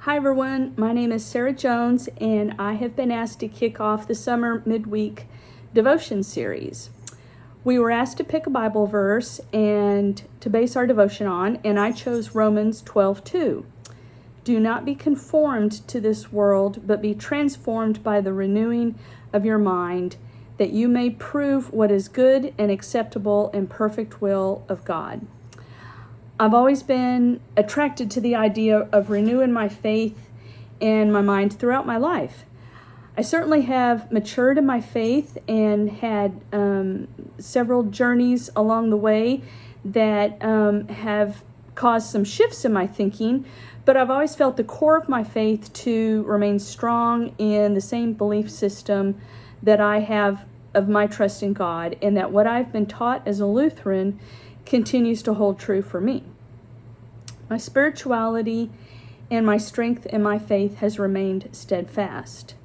Hi everyone, my name is Sarah Jones and I have been asked to kick off the summer midweek devotion series. We were asked to pick a Bible verse and to base our devotion on, and I chose Romans 12:2. Do not be conformed to this world, but be transformed by the renewing of your mind, that you may prove what is good and acceptable and perfect will of God. I've always been attracted to the idea of renewing my faith and my mind throughout my life. I certainly have matured in my faith and had several journeys along the way that have caused some shifts in my thinking, but I've always felt the core of my faith to remain strong in the same belief system that I have of my trust in God, and that what I've been taught as a Lutheran continues to hold true for me. My spirituality and my strength in my faith has remained steadfast.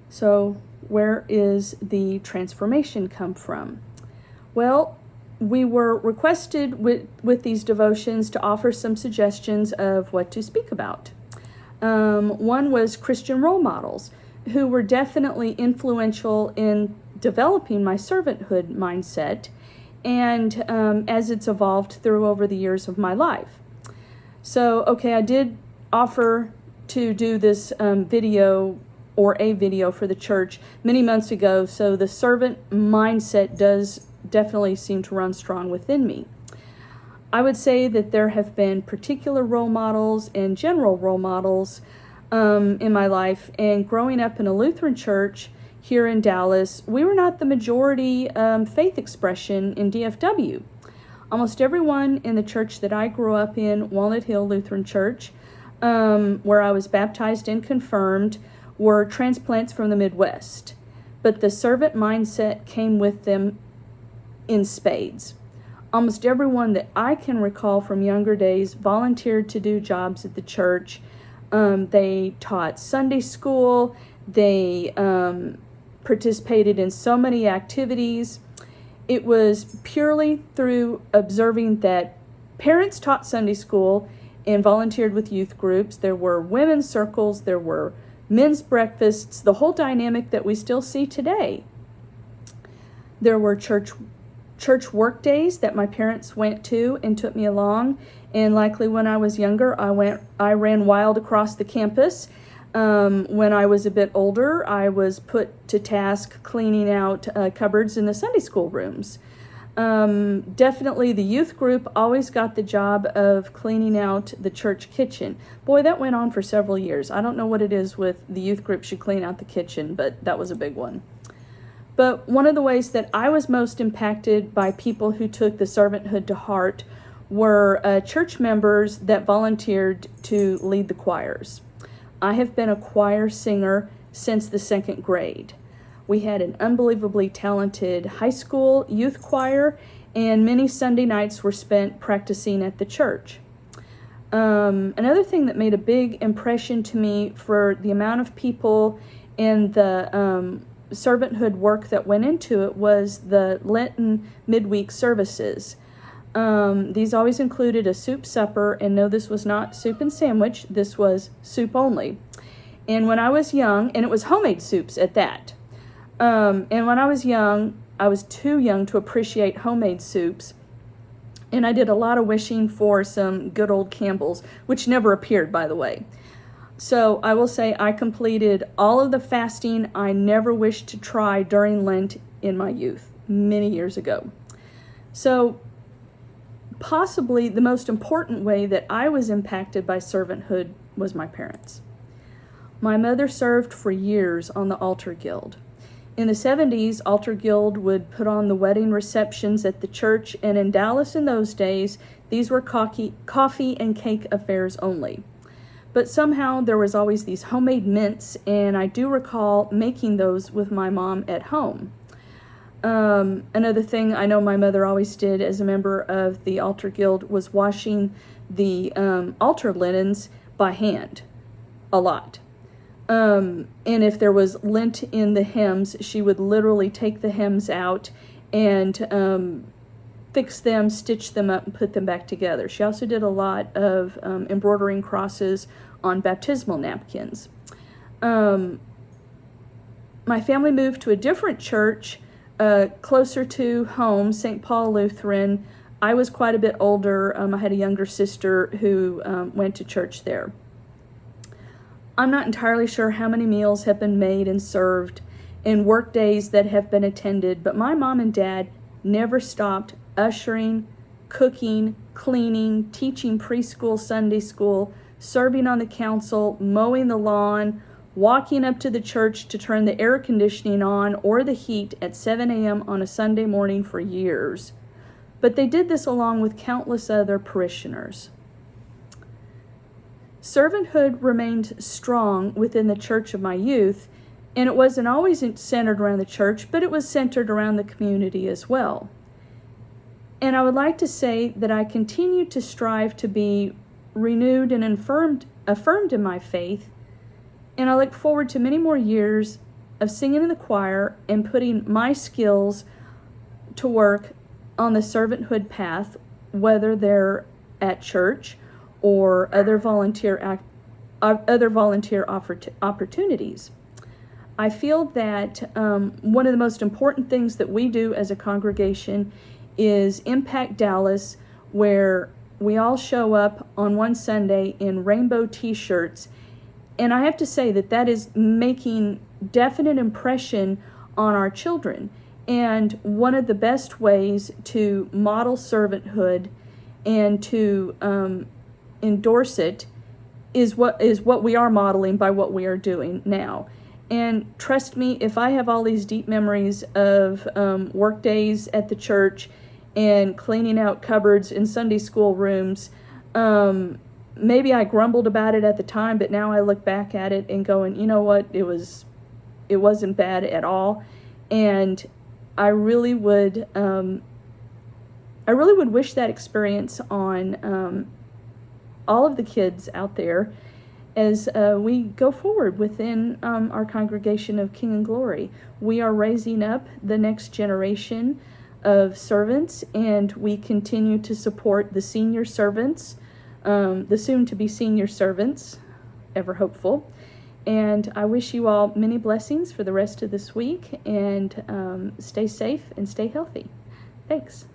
So where is the transformation come from? Well, we were requested with these devotions to offer some suggestions of what to speak about. One was Christian role models, who were definitely influential in developing my servanthood mindset and as it's evolved through over the years of my life. So, I did offer to do this video or a video for the church many months ago, so the servant mindset does definitely seem to run strong within me. I would say that there have been particular role models and general role models in my life, and growing up in a Lutheran church here in Dallas, we were not the majority faith expression in DFW. Almost everyone in the church that I grew up in, Walnut Hill Lutheran Church, where I was baptized and confirmed, were transplants from the Midwest. But the servant mindset came with them in spades. Almost everyone that I can recall from younger days volunteered to do jobs at the church. They taught Sunday school. They participated in so many activities. It was purely through observing that parents taught Sunday school and volunteered with youth groups. There were women's circles, there were men's breakfasts, the whole dynamic that we still see today. There were church workdays that my parents went to and took me along, and likely when I was younger, I ran wild across the campus. When I was a bit older, I was put to task cleaning out cupboards in the Sunday school rooms. Definitely the youth group always got the job of cleaning out the church kitchen. Boy, that went on for several years. I don't know what it is with the youth group should clean out the kitchen, but that was a big one. But one of the ways that I was most impacted by people who took the servanthood to heart were church members that volunteered to lead the choirs. I have been a choir singer since the 2nd grade. We had an unbelievably talented high school youth choir, and many Sunday nights were spent practicing at the church. Another thing that made a big impression to me for the amount of people and the servanthood work that went into it was the Lenten midweek services. These always included a soup supper, and no, this was not soup and sandwich, this was soup only. And when I was young, and it was homemade soups at that, and when I was young, I was too young to appreciate homemade soups, and I did a lot of wishing for some good old Campbell's, which never appeared, by the way. So I will say I completed all of the fasting I never wished to try during Lent in my youth, many years ago. So possibly the most important way that I was impacted by servanthood was my parents. My mother served for years on the Altar Guild. In the 70s, Altar Guild would put on the wedding receptions at the church, and in Dallas in those days, these were coffee and cake affairs only. But somehow there was always these homemade mints, and I do recall making those with my mom at home. Another thing I know my mother always did as a member of the Altar Guild was washing the altar linens by hand, a lot. And if there was lint in the hems, she would literally take the hems out and fix them, stitch them up, and put them back together. She also did a lot of embroidering crosses on baptismal napkins. My family moved to a different church closer to home, St. Paul Lutheran. I was quite a bit older. I had a younger sister who went to church there. I'm not entirely sure how many meals have been made and served in work days that have been attended, but my mom and dad never stopped ushering, cooking, cleaning, teaching preschool, Sunday school, serving on the council, mowing the lawn, walking up to the church to turn the air conditioning on or the heat at 7 a.m. on a Sunday morning for years. But they did this along with countless other parishioners. Servanthood remained strong within the church of my youth, and it wasn't always centered around the church, but it was centered around the community as well. And I would like to say that I continue to strive to be renewed and affirmed in my faith, and I look forward to many more years of singing in the choir and putting my skills to work on the servanthood path, whether they're at church or other volunteer opportunities. I feel that one of the most important things that we do as a congregation is Impact Dallas, where we all show up on one Sunday in rainbow t-shirts. And I have to say that is making definite impression on our children. And one of the best ways to model servanthood and to endorse it is what we are modeling by what we are doing now. And trust me, if I have all these deep memories of work days at the church and cleaning out cupboards in Sunday school rooms, maybe I grumbled about it at the time, but now I look back at it and going, you know what, it wasn't bad at all. And I really would wish that experience on all of the kids out there as we go forward within our congregation of King and Glory. We are raising up the next generation of servants, and we continue to support the senior servants, the soon-to-be senior servants, ever hopeful. And I wish you all many blessings for the rest of this week, and stay safe and stay healthy. Thanks.